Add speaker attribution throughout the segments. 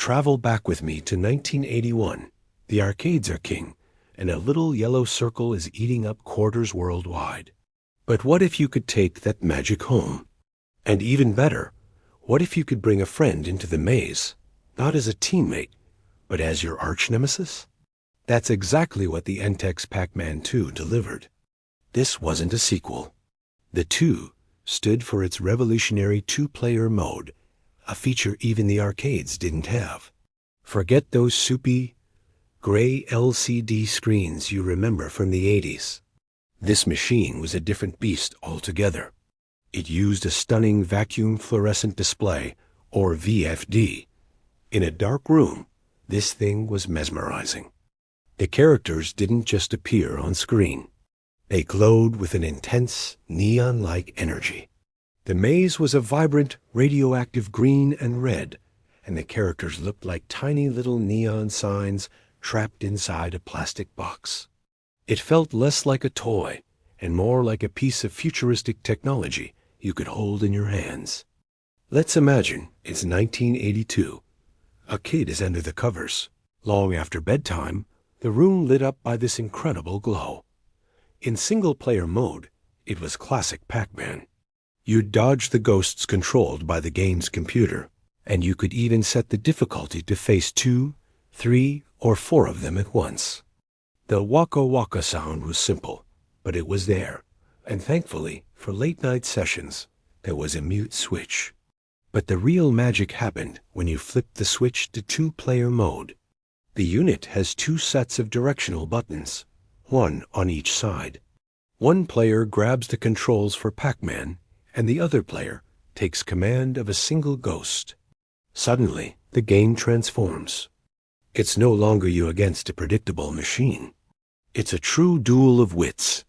Speaker 1: Travel back with me to 1981. The arcades are king, and a little yellow circle is eating up quarters worldwide. But what if you could take that magic home? And even better, what if you could bring a friend into the maze, not as a teammate, but as your arch-nemesis? That's exactly what the Entex Pacman 2 delivered. This wasn't a sequel. The 2 stood for its revolutionary two-player mode, a feature even the arcades didn't have. Forget those soupy, gray LCD screens you remember from the 80s. This machine was a different beast altogether. It used a stunning vacuum fluorescent display, or VFD. In a dark room, this thing was mesmerizing. The characters didn't just appear on screen. They glowed with an intense, neon-like energy. The maze was a vibrant, radioactive green and red, and the characters looked like tiny little neon signs trapped inside a plastic box. It felt less like a toy and more like a piece of futuristic technology you could hold in your hands. Let's imagine it's 1982. A kid is under the covers. Long after bedtime, the room lit up by this incredible glow. In single-player mode, it was classic Pac-Man. You'd dodge the ghosts controlled by the game's computer, and you could even set the difficulty to face 2, 3, or 4 of them at once. The waka waka sound was simple, but it was there, and thankfully, for late-night sessions, there was a mute switch. But the real magic happened when you flipped the switch to two-player mode. The unit has 2 sets of directional buttons, one on each side. One player grabs the controls for Pac-Man, and the other player takes command of a single ghost. Suddenly, the game transforms. It's no longer you against a predictable machine. It's a true duel of wits,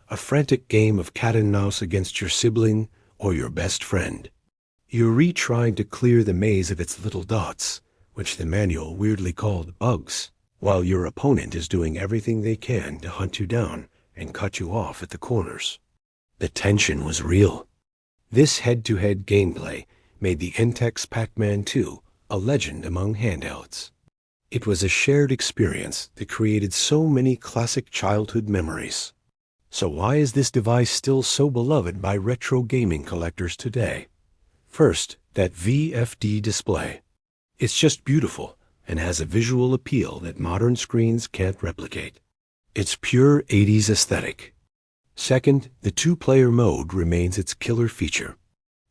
Speaker 1: a frantic game of cat and mouse against your sibling or your best friend. You're trying to clear the maze of its little dots, which the manual weirdly called bugs, while your opponent is doing everything they can to hunt you down and cut you off at the corners. The tension was real. This head-to-head gameplay made the Entex Pacman 2 a legend among handhelds. It was a shared experience that created so many classic childhood memories. So why is this device still so beloved by retro gaming collectors today? First, that VFD display. It's just beautiful and has a visual appeal that modern screens can't replicate. It's pure 80s aesthetic. Second, the two-player mode remains its killer feature.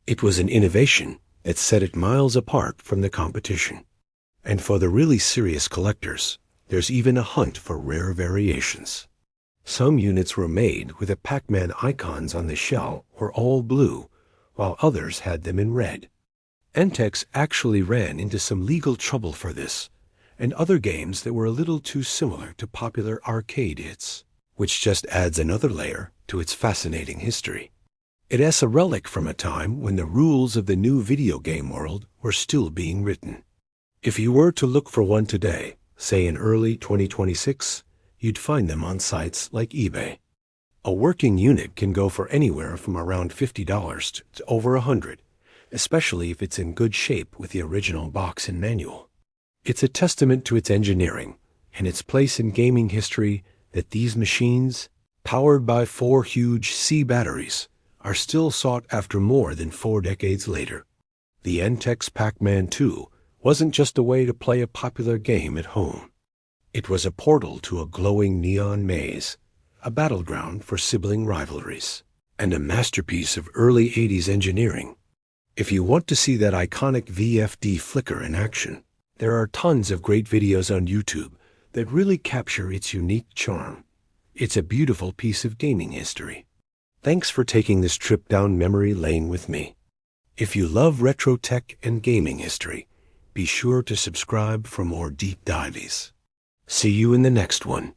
Speaker 1: It was an innovation that set it miles apart from the competition. And for the really serious collectors, there's even a hunt for rare variations. Some units were made with the Pac-Man icons on the shell were all blue, while others had them in red. Entex actually ran into some legal trouble for this, and other games that were a little too similar to popular arcade hits, which just adds another layer to its fascinating history. It's a relic from a time when the rules of the new video game world were still being written. If you were to look for one today, say in early 2026, you'd find them on sites like eBay. A working unit can go for anywhere from around $50 to over $100, especially if it's in good shape with the original box and manual. It's a testament to its engineering and its place in gaming history that these machines, powered by 4 huge C batteries, are still sought after more than 4 decades later. The Entex Pacman 2 wasn't just a way to play a popular game at home. It was a portal to a glowing neon maze, a battleground for sibling rivalries, and a masterpiece of early 80s engineering. If you want to see that iconic VFD flicker in action, there are tons of great videos on YouTube that really capture its unique charm. It's a beautiful piece of gaming history. Thanks for taking this trip down memory lane with me. If you love retro tech and gaming history, be sure to subscribe for more deep dives. See you in the next one.